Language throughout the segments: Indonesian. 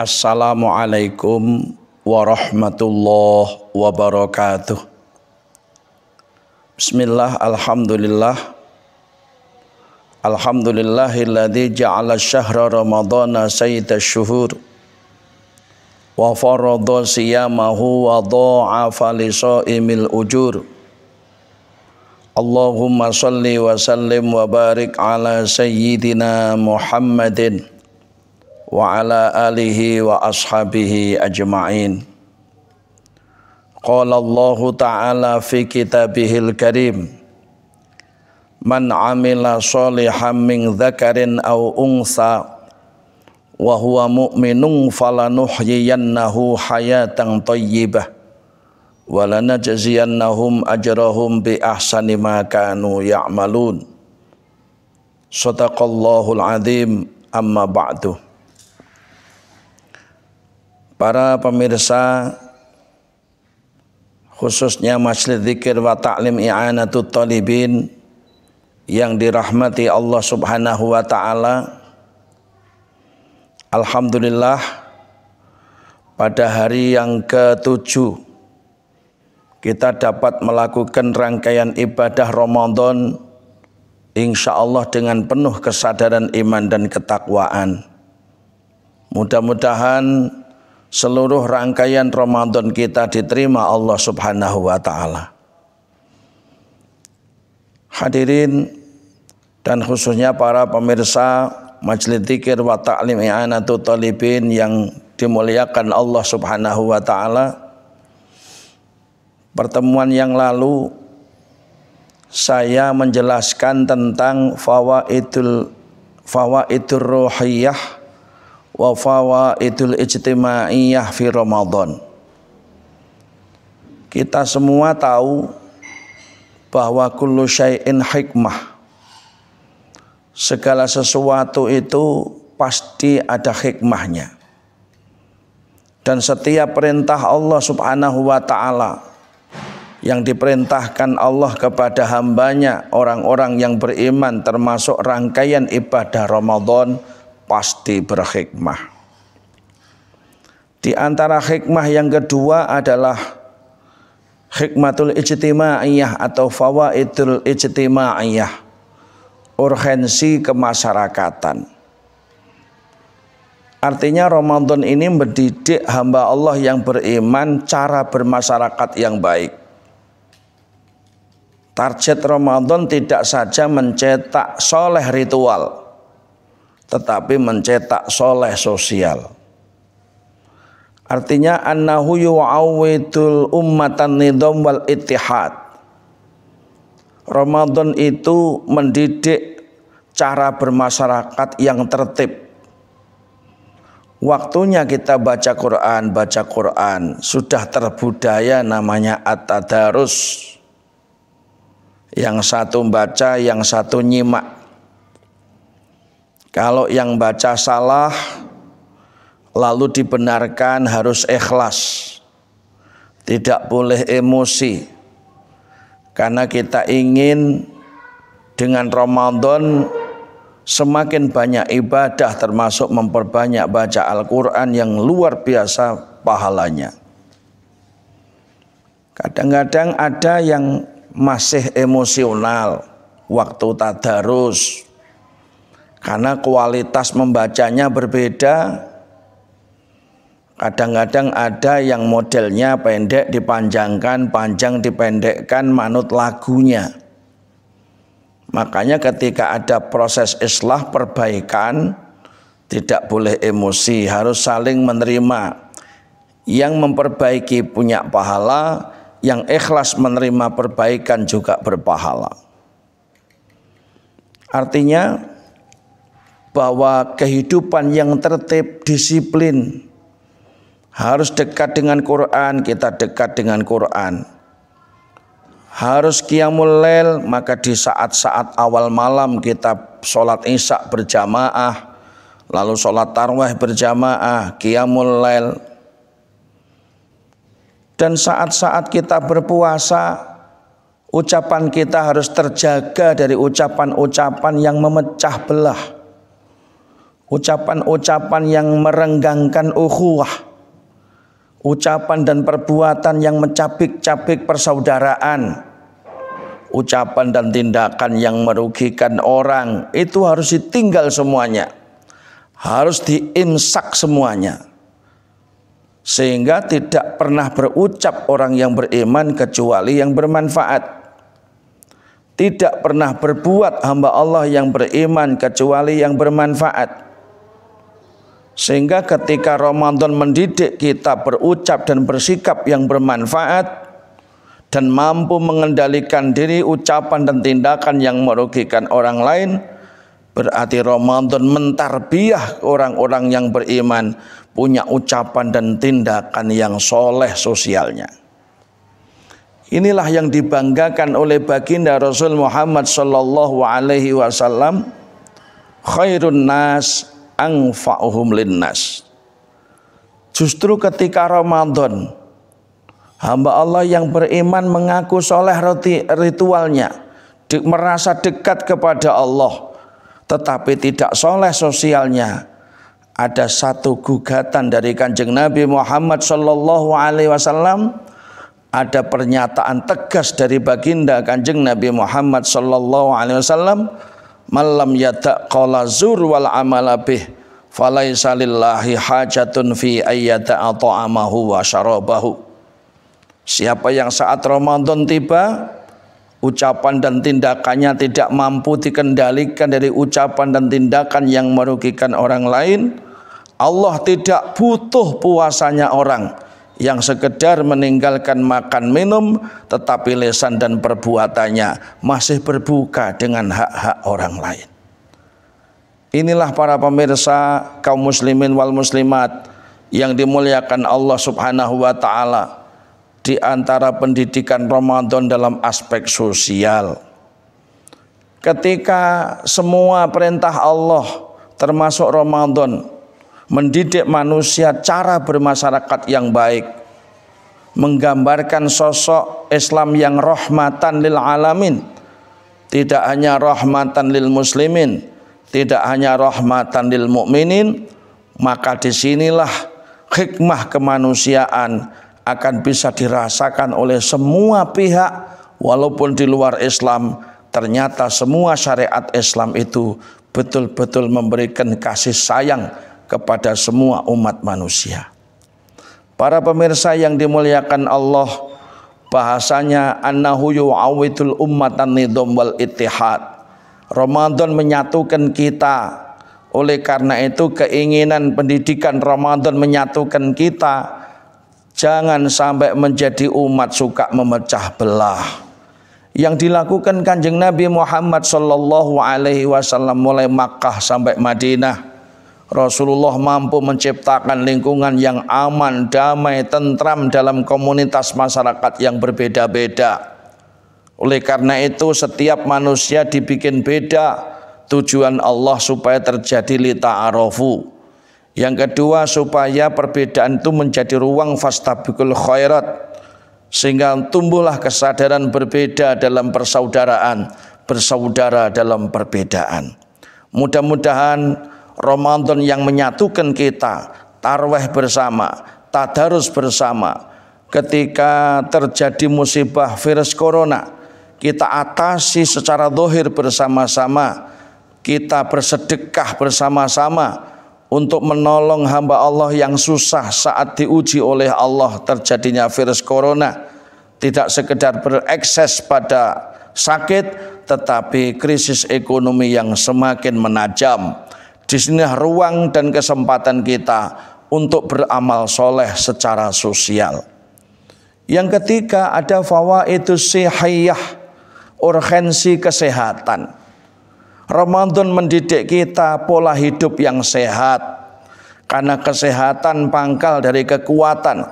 Assalamualaikum warahmatullahi wabarakatuh. Bismillah, alhamdulillah. Alhamdulillahilladzi ja'ala syahra ramadhana sayyidash syuhur wa farada siyamahu wa dha'afa li shaimil ujur. Allahumma salli wa sallim wa barik ala sayyidina Muhammadin wa ala alihi wa ashabihi ajma'in. Qala Allahu ta'ala fi kitabihil karim, man amila sholihan min dzakarin aw unsa wa huwa mu'minun falanuhyiyannahu hayatan thayyibah wa lanajziyannahum ajrahum bi ahsani ma kanu ya'malun. Shadaqallahul azim. Amma ba'du. Para pemirsa, khususnya Majelis Dzikir wa Ta'lim I'anatut Thalibin yang dirahmati Allah Subhanahu wa taala. Alhamdulillah, pada hari yang ke-7 kita dapat melakukan rangkaian ibadah Ramadan insyaallah dengan penuh kesadaran iman dan ketakwaan. Mudah-mudahan seluruh rangkaian Ramadan kita diterima Allah Subhanahu wa taala. Hadirin dan khususnya para pemirsa Majelis Dzikir wa Ta'lim I'anatut Thalibin yang dimuliakan Allah Subhanahu wa taala. Pertemuan yang lalu saya menjelaskan tentang fawaidur ruhiyah wa fawaidul ijtimaiyah fi Ramadan. Kita semua tahu bahwa kullu syai'in hikmah. Segala sesuatu itu pasti ada hikmahnya. Dan setiap perintah Allah Subhanahu wa taala yang diperintahkan Allah kepada hambanya, orang-orang yang beriman, termasuk rangkaian ibadah Ramadan, pasti berhikmah. Di antara hikmah yang kedua adalah hikmatul ijtimaiyah atau fawaidul ijtimaiyah, urgensi kemasyarakatan. Artinya Ramadan ini mendidik hamba Allah yang beriman cara bermasyarakat yang baik. Target Ramadan tidak saja mencetak soleh ritual, tetapi mencetak soleh sosial. Artinya annahu yu'awwidul ummatan nidham wal ittihad. Ramadan itu mendidik cara bermasyarakat yang tertib. Waktunya kita baca Quran, sudah terbudaya namanya at-tadarus. Yang satu baca, yang satu nyimak. Kalau yang baca salah lalu dibenarkan, harus ikhlas, tidak boleh emosi, karena kita ingin dengan Ramadan semakin banyak ibadah, termasuk memperbanyak baca Al-Quran yang luar biasa pahalanya. Kadang-kadang ada yang masih emosional waktu tadarus, karena kualitas membacanya berbeda. Kadang-kadang ada yang modelnya pendek dipanjangkan, panjang dipendekkan manut lagunya. Makanya ketika ada proses islah perbaikan, tidak boleh emosi, harus saling menerima. Yang memperbaiki punya pahala, yang ikhlas menerima perbaikan juga berpahala. Artinya bahwa kehidupan yang tertib, disiplin, harus dekat dengan Quran, kita dekat dengan Quran. Harus qiyamul lail, maka di saat-saat awal malam kita sholat isya berjamaah, lalu sholat tarawih berjamaah, qiyamul lail. Dan saat-saat kita berpuasa, ucapan kita harus terjaga dari ucapan-ucapan yang memecah belah, ucapan-ucapan yang merenggangkan ukhuwah, ucapan dan perbuatan yang mencabik-cabik persaudaraan, ucapan dan tindakan yang merugikan orang, itu harus ditinggal semuanya, harus diimsak semuanya, sehingga tidak pernah berucap orang yang beriman kecuali yang bermanfaat. Tidak pernah berbuat hamba Allah yang beriman kecuali yang bermanfaat. Sehingga ketika Ramadan mendidik kita berucap dan bersikap yang bermanfaat dan mampu mengendalikan diri, ucapan dan tindakan yang merugikan orang lain, berarti Ramadan mentarbiyah orang-orang yang beriman punya ucapan dan tindakan yang soleh sosialnya. Inilah yang dibanggakan oleh baginda Rasul Muhammad sallallahu alaihi wasallam, khairun nas anfa'uhum linnas. Justru ketika Ramadan, hamba Allah yang beriman mengaku soleh ritualnya, merasa dekat kepada Allah, tetapi tidak soleh sosialnya. Ada satu gugatan dari Kanjeng Nabi Muhammad sallallahu alaihi wasallam, ada pernyataan tegas dari baginda Kanjeng Nabi Muhammad sallallahu alaihi wasallam, malam yada qala zur wal amala bih falaisa lillahi hajatun fi ayyata ta'amahu wa syarabahu. Siapa yang saat Ramadan tiba, ucapan dan tindakannya tidak mampu dikendalikan dari ucapan dan tindakan yang merugikan orang lain, Allah tidak butuh puasanya orang yang sekedar meninggalkan makan minum, tetapi lisan dan perbuatannya masih berbuka dengan hak-hak orang lain. Inilah para pemirsa kaum muslimin wal muslimat yang dimuliakan Allah subhanahu wa ta'ala, di antara pendidikan Ramadan dalam aspek sosial. Ketika semua perintah Allah termasuk Ramadan mendidik manusia cara bermasyarakat yang baik, menggambarkan sosok Islam yang rahmatan lil alamin, tidak hanya rahmatan lil muslimin, tidak hanya rahmatan lil mukminin, maka disinilah hikmah kemanusiaan akan bisa dirasakan oleh semua pihak. Walaupun di luar Islam, ternyata semua syariat Islam itu betul-betul memberikan kasih sayang kepada semua umat manusia. Para pemirsa yang dimuliakan Allah, bahasanya annahu yu'awidul ummatan nidham wal ittihad. Ramadan menyatukan kita. Oleh karena itu keinginan pendidikan Ramadan menyatukan kita. Jangan sampai menjadi umat suka memecah belah. Yang dilakukan Kanjeng Nabi Muhammad sallallahu alaihi wasallam mulai Makkah sampai Madinah, Rasulullah mampu menciptakan lingkungan yang aman, damai, tentram dalam komunitas masyarakat yang berbeda-beda. Oleh karena itu setiap manusia dibikin beda. Tujuan Allah supaya terjadi lita'arofu. Yang kedua, supaya perbedaan itu menjadi ruang fastabiqul khairat, sehingga tumbuhlah kesadaran berbeda dalam persaudaraan, bersaudara dalam perbedaan. Mudah-mudahan Ramadan yang menyatukan kita, tarawih bersama, tadarus bersama, ketika terjadi musibah virus corona, kita atasi secara zahir bersama-sama, kita bersedekah bersama-sama untuk menolong hamba Allah yang susah saat diuji oleh Allah terjadinya virus corona. Tidak sekedar berekses pada sakit, tetapi krisis ekonomi yang semakin menajam. Di sini ruang dan kesempatan kita untuk beramal soleh secara sosial. Yang ketiga, ada fawaidus sihhiyah, urgensi kesehatan. Ramadan mendidik kita pola hidup yang sehat, karena kesehatan pangkal dari kekuatan,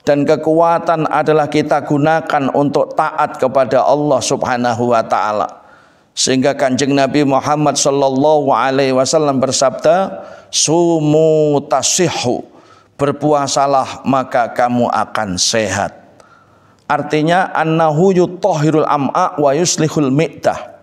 dan kekuatan adalah kita gunakan untuk taat kepada Allah subhanahu wa ta'ala. Sehingga Kanjeng Nabi Muhammad sallallahu alaihi wasallam bersabda, sumu tasihhu, berpuasalah maka kamu akan sehat. Artinya annahu yutahhirul am'a wa yuslihul mi'dah.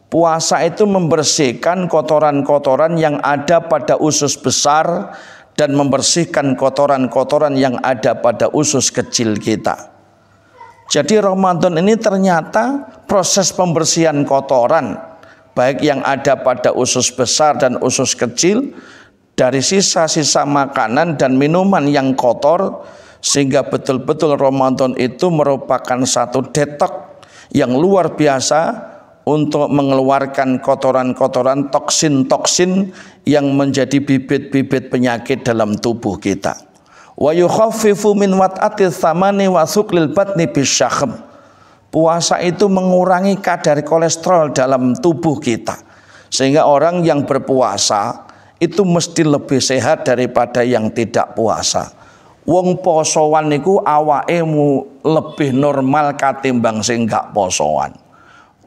Puasa itu membersihkan kotoran-kotoran yang ada pada usus besar dan membersihkan kotoran-kotoran yang ada pada usus kecil kita. Jadi Ramadan ini ternyata proses pembersihan kotoran, baik yang ada pada usus besar dan usus kecil, dari sisa-sisa makanan dan minuman yang kotor, sehingga betul-betul Ramadan itu merupakan satu detok yang luar biasa untuk mengeluarkan kotoran-kotoran, toksin-toksin yang menjadi bibit-bibit penyakit dalam tubuh kita. Wa yukhaffifu min wat'ati tsamani wa suqlil batni bisyakhm. Puasa itu mengurangi kadar kolesterol dalam tubuh kita, sehingga orang yang berpuasa itu mesti lebih sehat daripada yang tidak puasa. Wong posowan niku awakemu lebih normal katimbang sing gak posowan.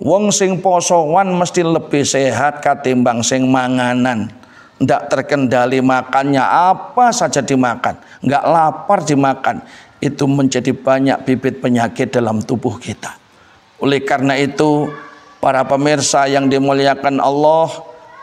Wong sing posowan mesti lebih sehat katimbang sing manganan. Ndak terkendali makannya, apa saja dimakan, nggak lapar dimakan. Itu menjadi banyak bibit penyakit dalam tubuh kita. Oleh karena itu, para pemirsa yang dimuliakan Allah,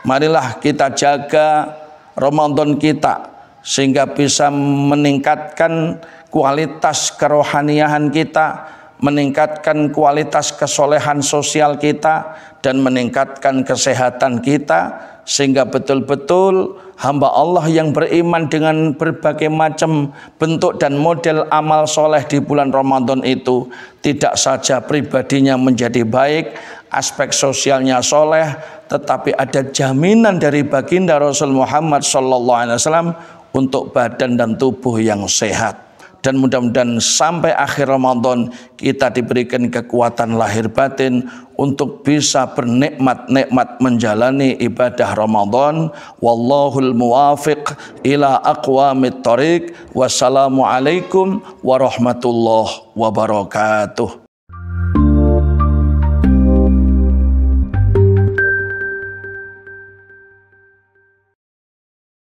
marilah kita jaga Ramadan kita sehingga bisa meningkatkan kualitas kerohaniahan kita, meningkatkan kualitas kesolehan sosial kita, dan meningkatkan kesehatan kita, sehingga betul-betul hamba Allah yang beriman dengan berbagai macam bentuk dan model amal soleh di bulan Ramadan itu tidak saja pribadinya menjadi baik, aspek sosialnya soleh, tetapi ada jaminan dari baginda Rasul Muhammad SAW untuk badan dan tubuh yang sehat. Dan mudah-mudahan sampai akhir Ramadan kita diberikan kekuatan lahir batin untuk bisa bernikmat-nikmat menjalani ibadah Ramadan. Wallahul muwafiq ila aqwamit thoriq. Wassalamualaikum warahmatullahi wabarakatuh.